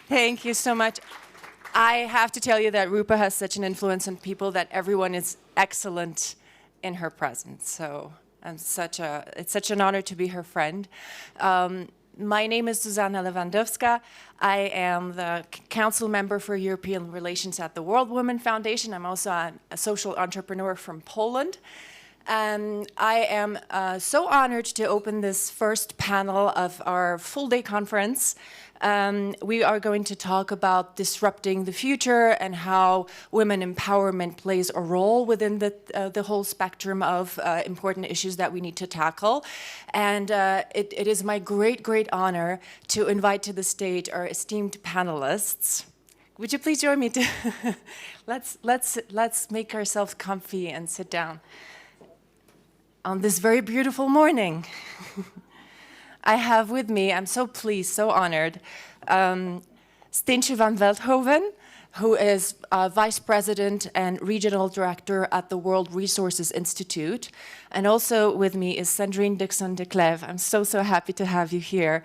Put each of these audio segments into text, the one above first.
Thank you so much. I have to tell you that Rupa has such an influence on people that everyone is excellent in her presence. So it's such an honor to be her friend. My name is Zuzanna Lewandowska. I am the council member for European Relations at the World Women Foundation. I'm also a social entrepreneur from Poland. I am so honored to open this first panel of our full-day conference. We are going to talk about disrupting the future and how women empowerment plays a role within the whole spectrum of important issues that we need to tackle. And it is my great honor to invite to the stage our esteemed panelists. Would you please join me? Let's make ourselves comfy and sit down. On this very beautiful morning, I have with me, I'm so pleased, so honored, Stientje van Veldhoven, who is Vice President and Regional Director at the World Resources Institute. And also with me is Sandrine Dixson-Declève. I'm so happy to have you here,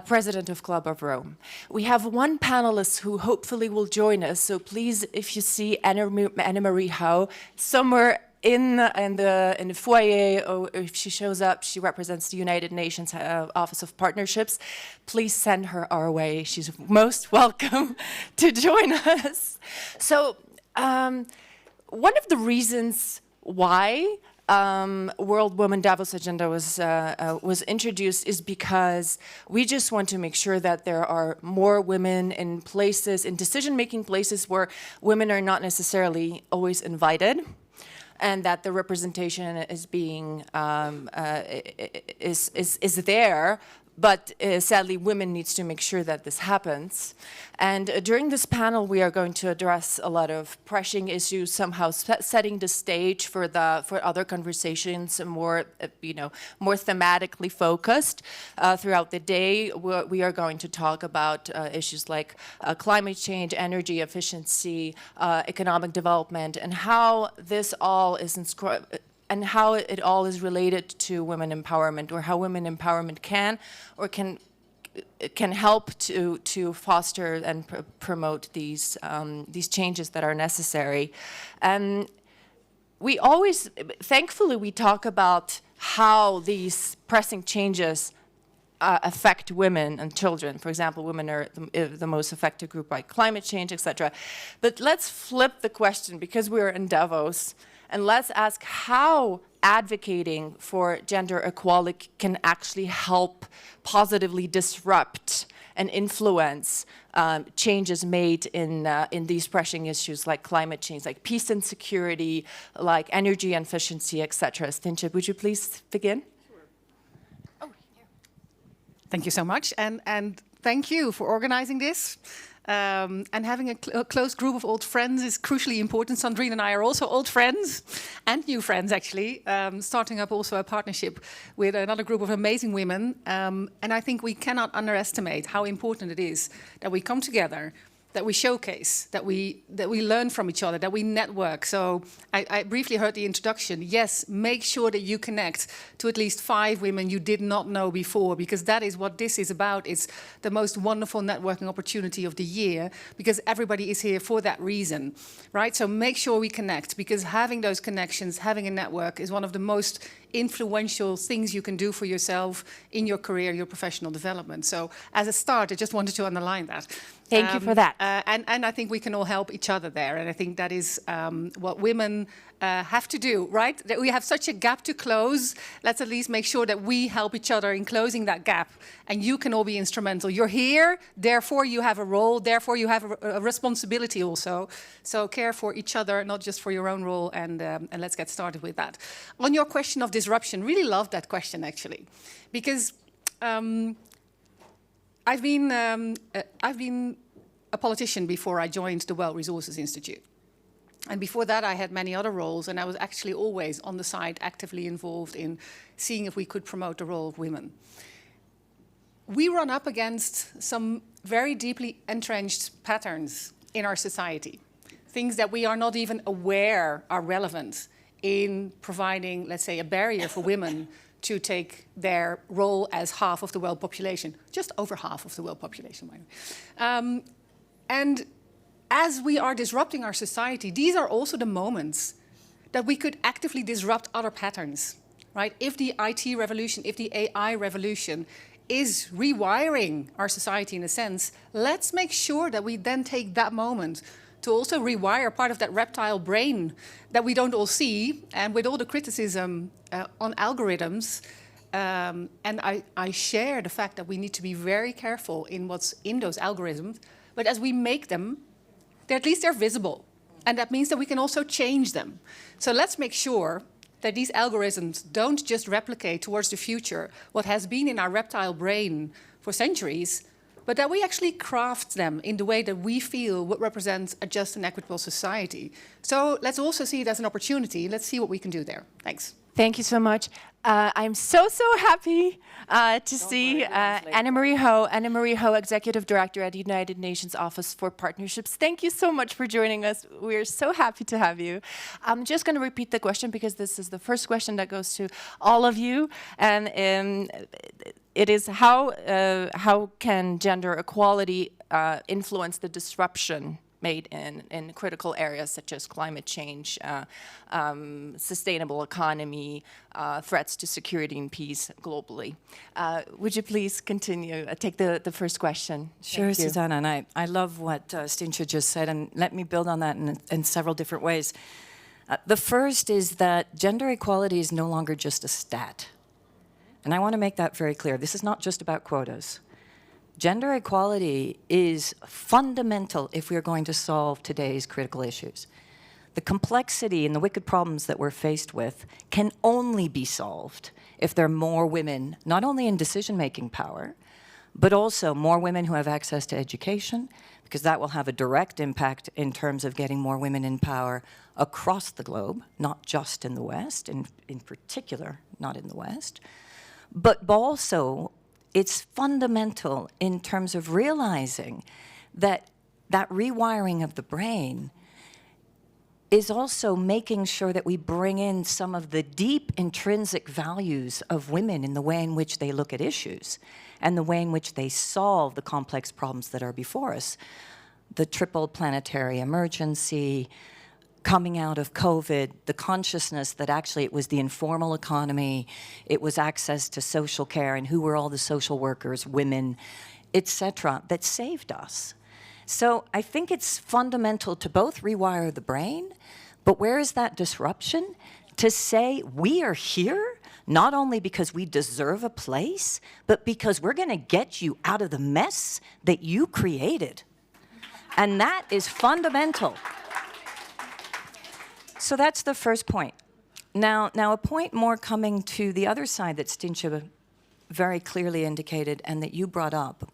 President of Club of Rome. We have one panelist who hopefully will join us, so please, if you see Annemarie Howe somewhere in the foyer, or if she shows up, she represents the United Nations Office of Partnerships. Please send her our way. She's most welcome to join us. So one of the reasons why World Woman Davos Agenda was introduced is because we just want to make sure that there are more women in places, in decision-making places where women are not necessarily always invited, and that the representation is being is there, but sadly women needs to make sure that this happens. And during this panel we are going to address a lot of pressing issues, somehow setting the stage for other conversations, more more thematically focused. Throughout the day we are going to talk about issues like climate change, energy efficiency, economic development, and how this all is and how it all is related to women empowerment, or how women empowerment can help to foster and promote these changes that are necessary. And we always, thankfully, we talk about how these pressing changes affect women and children. For example, women are the most affected group by climate change, etc. But let's flip the question, because we're in Davos, and let's ask how advocating for gender equality can actually help positively disrupt and influence changes made in these pressing issues like climate change, like peace and security, like energy and efficiency, etc. Stientje, would you please begin? Sure. Oh, yeah. Thank you so much, and thank you for organizing this. And having a close group of old friends is crucially important. Sandrine and I are also old friends, and new friends actually, starting up also a partnership with another group of amazing women. And I think we cannot underestimate how important it is that we come together, that we showcase, that we learn from each other, that we network. So I briefly heard the introduction. Yes, make sure that you connect to at least 5 women you did not know before, because that is what this is about. It's the most wonderful networking opportunity of the year, because everybody is here for that reason, right? So make sure we connect, because having those connections, having a network is one of the most influential things you can do for yourself in your career, your professional development. So as a start, I just wanted to underline that. Thank you for that. And I think we can all help each other there. And I think that is what women have to do, right? That we have such a gap to close. Let's at least make sure that we help each other in closing that gap. And you can all be instrumental. You're here, therefore you have a role, therefore you have a responsibility also. So care for each other, not just for your own role. And let's get started with that. On your question of disruption, really love that question actually, because I've been a politician before I joined the World Resources Institute. And before that, I had many other roles, and I was actually always on the side, actively involved in seeing if we could promote the role of women. We run up against some very deeply entrenched patterns in our society, things that we are not even aware are relevant in providing, let's say, a barrier for women to take their role as half of the world population, just over half of the world population. And as we are disrupting our society, these are also the moments that we could actively disrupt other patterns, right? If the IT revolution, if the AI revolution is rewiring our society in a sense, let's make sure that we then take that moment to also rewire part of that reptile brain that we don't all see. And with all the criticism on algorithms, and I share the fact that we need to be very careful in what's in those algorithms, but as we make them, at least they're visible. And that means that we can also change them. So let's make sure that these algorithms don't just replicate towards the future what has been in our reptile brain for centuries, but that we actually craft them in the way that we feel what represents a just and equitable society. So let's also see it as an opportunity. Let's see what we can do there. Thanks. Thank you so much. I'm so happy to see Annemarie Ho, Executive Director at the United Nations Office for Partnerships. Thank you so much for joining us. We're so happy to have you. I'm just going to repeat the question because this is the first question that goes to all of you. And it is how can gender equality influence the disruption made in critical areas such as climate change, sustainable economy, threats to security and peace globally. Would you please continue? Take the first question. Sure, Zuzanna, and I love what Stientje just said, and let me build on that in several different ways. The first is that gender equality is no longer just a stat. And I want to make that very clear. This is not just about quotas. Gender equality is fundamental if we are going to solve today's critical issues. The complexity and the wicked problems that we're faced with can only be solved if there are more women, not only in decision-making power, but also more women who have access to education, because that will have a direct impact in terms of getting more women in power across the globe, not just in the West, in particular, not in the West, but also it's fundamental in terms of realizing that that rewiring of the brain is also making sure that we bring in some of the deep intrinsic values of women in the way in which they look at issues and the way in which they solve the complex problems that are before us. The triple planetary emergency, coming out of COVID, the consciousness that actually it was the informal economy, it was access to social care, and who were all the social workers, women, etc., that saved us. So I think it's fundamental to both rewire the brain, but where is that disruption? To say we are here not only because we deserve a place, but because we're going to get you out of the mess that you created. And that is fundamental. So that's the first point. Now a point more coming to the other side that Stientje very clearly indicated and that you brought up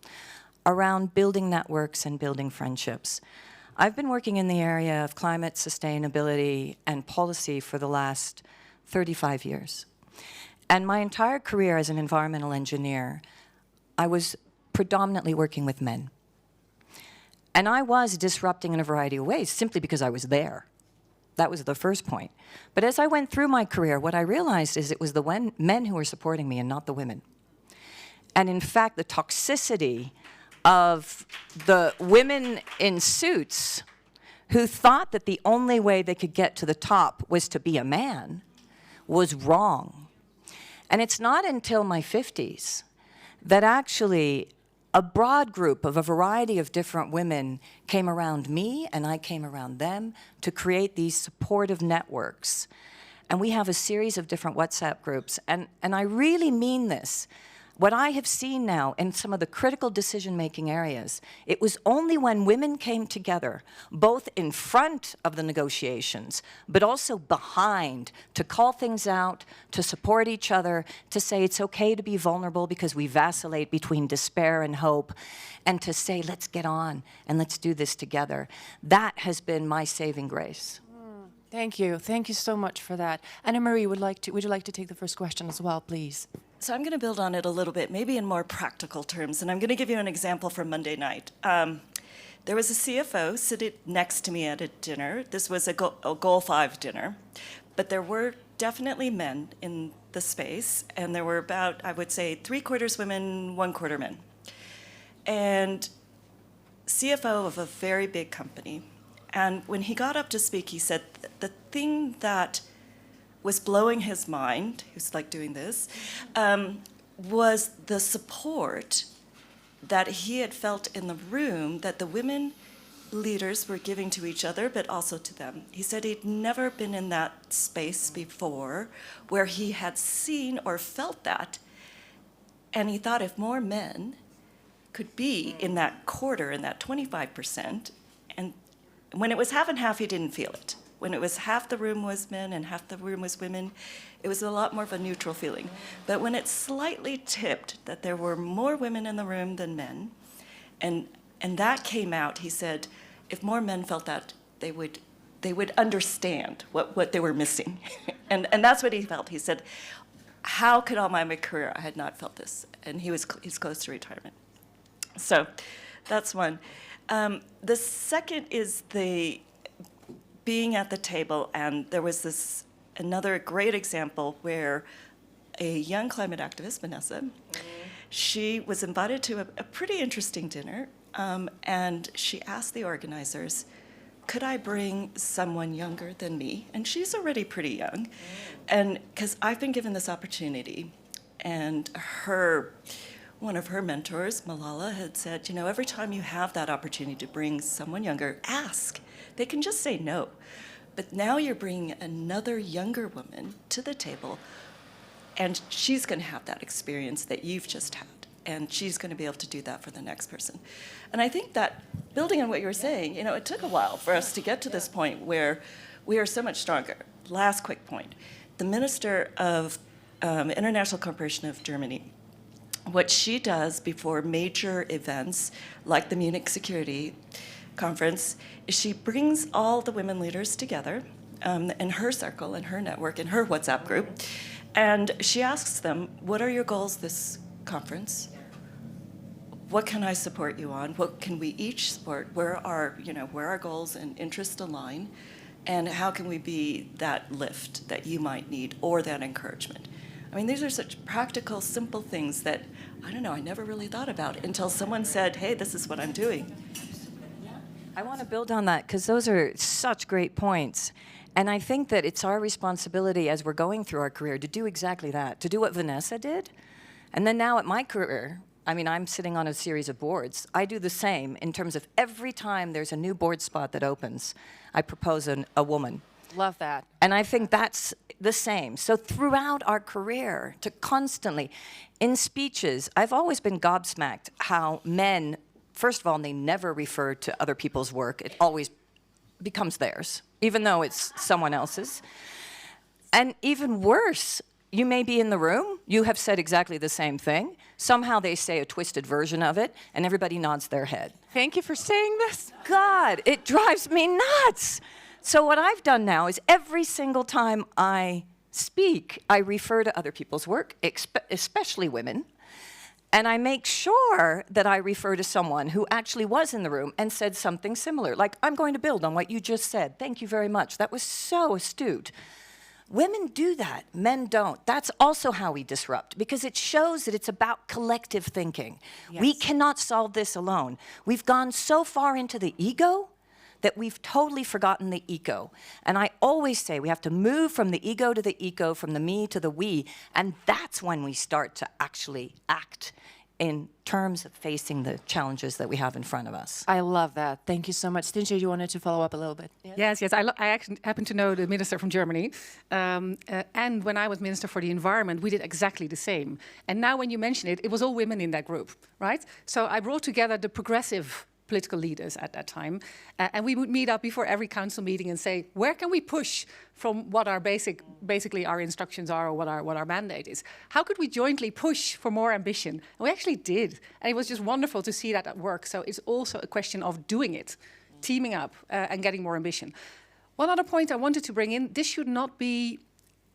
around building networks and building friendships. I've been working in the area of climate sustainability and policy for the last 35 years. And my entire career as an environmental engineer, I was predominantly working with men. And I was disrupting in a variety of ways simply because I was there. That was the first point. But as I went through my career, what I realized is it was the men who were supporting me and not the women. And in fact, the toxicity of the women in suits who thought that the only way they could get to the top was to be a man was wrong. And it's not until my 50s that actually a broad group of a variety of different women came around me and I came around them to create these supportive networks. And we have a series of different WhatsApp groups. And I really mean this. What I have seen now in some of the critical decision-making areas, it was only when women came together, both in front of the negotiations, but also behind, to call things out, to support each other, to say it's okay to be vulnerable because we vacillate between despair and hope, and to say, let's get on and let's do this together. That has been my saving grace. Thank you. Thank you so much for that. Annemarie, would you like to take the first question as well, please? So I'm going to build on it a little bit, maybe in more practical terms, and I'm going to give you an example from Monday night. There was a CFO sitting next to me at a dinner. This was a Goal 5 dinner, but there were definitely men in the space, and there were about, I would say, 3/4 women, 1/4 men. And CFO of a very big company. And when he got up to speak, he said the thing that was blowing his mind, he was like doing this, was the support that he had felt in the room that the women leaders were giving to each other, but also to them. He said he'd never been in that space before where he had seen or felt that. And he thought if more men could be in that quarter, in that 25%, and when it was half and half, he didn't feel it. When it was half the room was men and half the room was women, it was a lot more of a neutral feeling. But when it slightly tipped that there were more women in the room than men, and that came out, he said, if more men felt that, they would understand what they were missing. and that's what he felt. He said, how could all my career I had not felt this? And he's close to retirement. So that's one. The second is the being at the table, and there was another great example where a young climate activist, Vanessa, she was invited to a pretty interesting dinner, and she asked the organizers, could I bring someone younger than me? And she's already pretty young, and because I've been given this opportunity, and one of her mentors, Malala, had said, every time you have that opportunity to bring someone younger, ask. They can just say no. But now you're bringing another younger woman to the table, and she's going to have that experience that you've just had, and she's going to be able to do that for the next person. And I think that, building on what you were saying, it took a while for us to get to this point where we are so much stronger. Last quick point. The Minister of International Cooperation of Germany, what she does before major events like the Munich Security Conference is she brings all the women leaders together in her circle, in her network, in her WhatsApp group, and she asks them, what are your goals this conference? What can I support you on? What can we each support? Where our goals and interests align? And how can we be that lift that you might need or that encouragement? I mean, these are such practical, simple things that, I never really thought about until someone said, hey, this is what I'm doing. I want to build on that because those are such great points. And I think that it's our responsibility as we're going through our career to do exactly that, to do what Vanessa did. And then now at my career, I'm sitting on a series of boards. I do the same in terms of every time there's a new board spot that opens, I propose a woman. Love that. And I think that's the same. So throughout our career, to constantly, in speeches, I've always been gobsmacked how men, first of all, they never refer to other people's work. It always becomes theirs, even though it's someone else's. And even worse, you may be in the room, you have said exactly the same thing. Somehow they say a twisted version of it, and everybody nods their head. Thank you for saying this. God, it drives me nuts. So what I've done now is every single time I speak, I refer to other people's work, especially women, and I make sure that I refer to someone who actually was in the room and said something similar. Like, I'm going to build on what you just said. Thank you very much. That was so astute. Women do that, men don't. That's also how we disrupt, because it shows that it's about collective thinking. Yes. We cannot solve this alone. We've gone so far into the ego that we've totally forgotten the eco. And I always say we have to move from the ego to the eco, from the me to the we, and that's when we start to actually act in terms of facing the challenges that we have in front of us. I love that. Thank you so much. Stientje, you wanted to follow up a little bit? Yes. I actually happen to know the minister from Germany. And when I was Minister for the Environment, we did exactly the same. And now when you mention it, it was all women in that group, right? So I brought together the progressive political leaders at that time, and we would meet up before every council meeting and say, where can we push from what our basically our instructions are, or what our mandate is? How could we jointly push for more ambition? And we actually did, and it was just wonderful to see that at work. So it's also a question of doing it, teaming up, and getting more ambition. One other point I wanted to bring in: this should not be.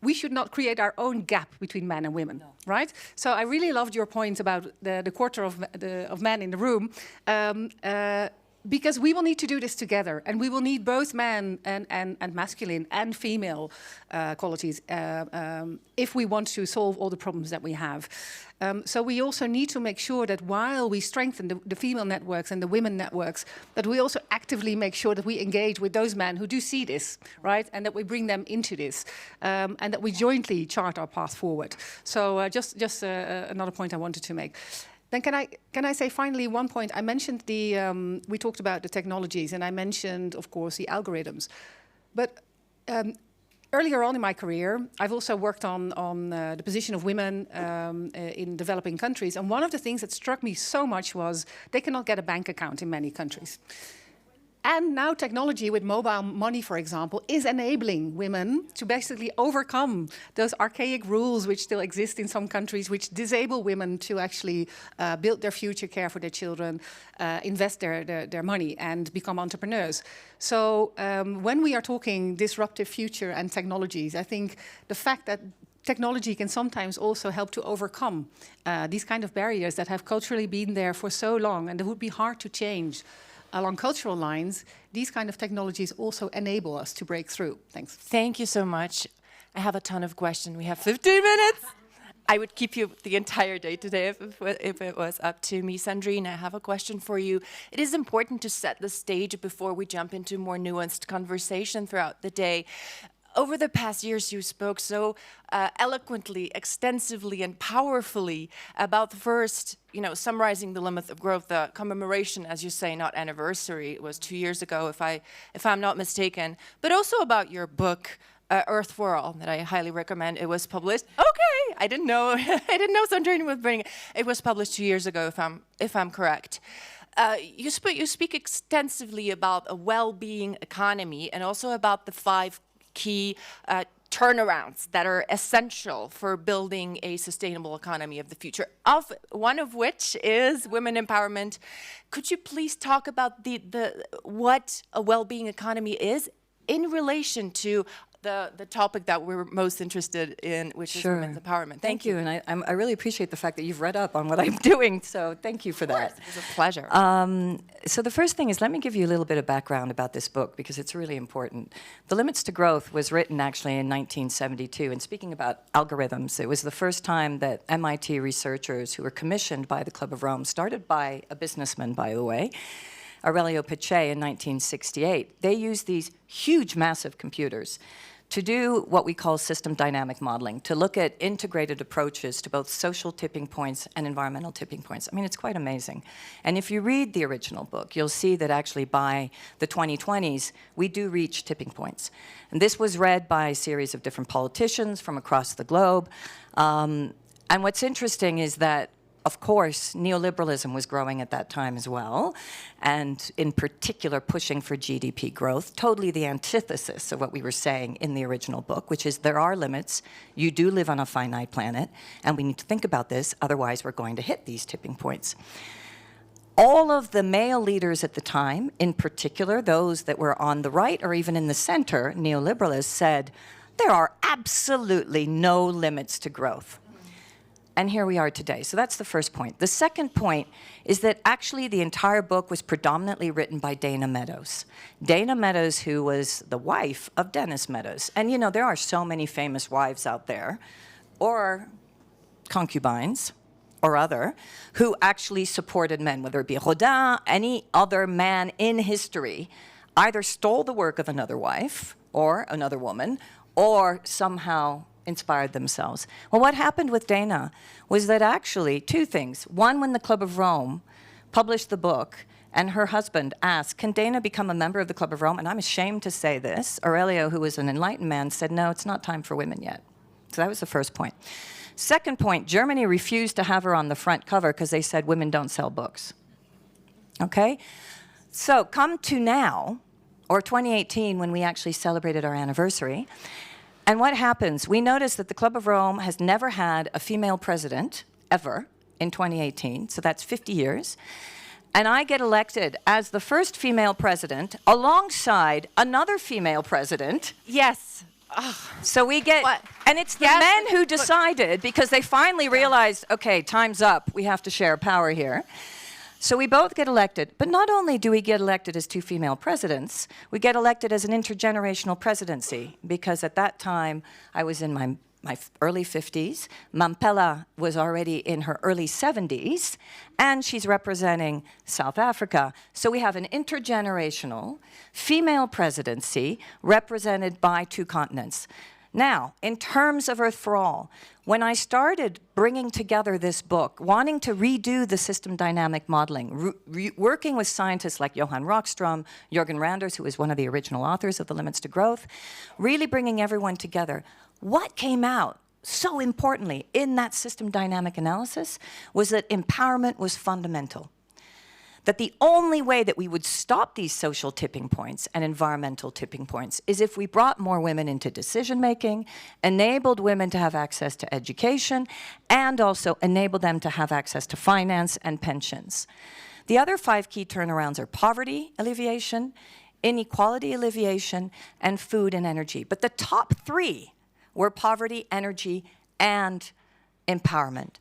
We should not create our own gap between men and women, right? So I really loved your point about the quarter of men in the room. because we will need to do this together, and we will need both men and masculine and female qualities if we want to solve all the problems that we have. So we also need to make sure that while we strengthen the female networks and the women networks, that we also actively make sure that we engage with those men who do see this, right? And that we bring them into this, and that we jointly chart our path forward. So just another point I wanted to make. Then can I say finally one point? I mentioned we talked about the technologies, and I mentioned, of course, the algorithms. But earlier on in my career, I've also worked on the position of women in developing countries. And one of the things that struck me so much was they cannot get a bank account in many countries. And now technology with mobile money, for example, is enabling women to basically overcome those archaic rules which still exist in some countries, which disable women to actually build their future, care for their children, invest their money, and become entrepreneurs. So when we are talking disruptive future and technologies, I think the fact that technology can sometimes also help to overcome these kind of barriers that have culturally been there for so long and that would be hard to change along cultural lines, these kind of technologies also enable us to break through. Thanks. Thank you so much. I have a ton of questions. We have 15 minutes. I would keep you the entire day today if it was up to me. Sandrine, I have a question for you. It is important to set the stage before we jump into more nuanced conversation throughout the day. Over the past years, you spoke so eloquently, extensively, and powerfully about the first, summarizing the limit of growth, the commemoration, as you say, not anniversary. It was 2 years ago, if I'm not mistaken. But also about your book, Earth Whirl, that I highly recommend. It was published. Okay, I didn't know. I didn't know Sandrine was bringing it. It was published 2 years ago, if I'm correct. You speak extensively about a well-being economy and also about the 5 key turnarounds that are essential for building a sustainable economy of the future, one of which is women empowerment. Could you please talk about what a well-being economy is in relation to the topic that we're most interested in, which is women's empowerment? Thank you. And I really appreciate the fact that you've read up on what I'm doing, so thank you for that. It's a pleasure. So the first thing is, let me give you a little bit of background about this book, because it's really important. The Limits to Growth was written actually in 1972, and speaking about algorithms, it was the first time that MIT researchers who were commissioned by the Club of Rome, started by a businessman, by the way, Aurelio Pache in 1968, they used these huge, massive computers to do what we call system dynamic modeling, to look at integrated approaches to both social tipping points and environmental tipping points. I mean, it's quite amazing. And if you read the original book, you'll see that actually by the 2020s, we do reach tipping points. And this was read by a series of different politicians from across the globe. And what's interesting is that, of course, neoliberalism was growing at that time as well, and in particular pushing for GDP growth, totally the antithesis of what we were saying in the original book, which is there are limits, you do live on a finite planet, and we need to think about this, otherwise we're going to hit these tipping points. All of the male leaders at the time, in particular those that were on the right or even in the center, neoliberalists, said there are absolutely no limits to growth. And here we are today. So that's the first point. The second point is that actually the entire book was predominantly written by Dana Meadows. Dana Meadows, who was the wife of Dennis Meadows. And there are so many famous wives out there, or concubines, or other, who actually supported men, whether it be Rodin, any other man in history, either stole the work of another wife, or another woman, or somehow inspired themselves. Well, what happened with Dana was that actually 2 things. One, when the Club of Rome published the book and her husband asked, can Dana become a member of the Club of Rome? And I'm ashamed to say this. Aurelio, who was an enlightened man, said, no, it's not time for women yet. So that was the first point. Second point, Germany refused to have her on the front cover because they said women don't sell books. Okay? So come to now, or 2018, when we actually celebrated our anniversary. And what happens? We notice that the Club of Rome has never had a female president, ever, in 2018. So that's 50 years. And I get elected as the first female president alongside another female president. Yes. So we get, and it's the men who decided, because they finally realized, okay, time's up, we have to share power here. So we both get elected, but not only do we get elected as 2 female presidents, we get elected as an intergenerational presidency, because at that time I was in my early 50s, Mampela was already in her early 70s, and she's representing South Africa. So we have an intergenerational female presidency represented by 2 continents. Now, in terms of Earth for All, when I started bringing together this book, wanting to redo the system dynamic modeling, working with scientists like Johan Rockström, Jürgen Randers, who is one of the original authors of The Limits to Growth, really bringing everyone together, what came out so importantly in that system dynamic analysis was that empowerment was fundamental. That the only way that we would stop these social tipping points and environmental tipping points is if we brought more women into decision-making, enabled women to have access to education, and also enabled them to have access to finance and pensions. The other 5 key turnarounds are poverty alleviation, inequality alleviation, and food and energy. But the top 3 were poverty, energy, and empowerment.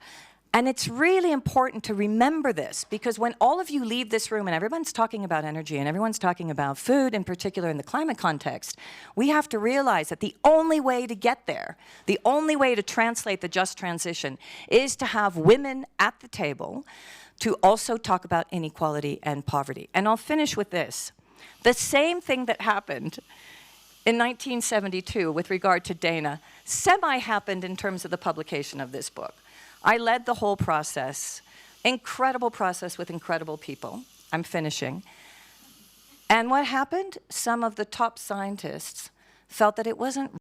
And it's really important to remember this, because when all of you leave this room and everyone's talking about energy and everyone's talking about food, in particular in the climate context, we have to realize that the only way to get there, the only way to translate the just transition, is to have women at the table to also talk about inequality and poverty. And I'll finish with this. The same thing that happened in 1972 with regard to Dana semi-happened in terms of the publication of this book. I led the whole process, incredible process with incredible people. I'm finishing. And what happened? Some of the top scientists felt that it wasn't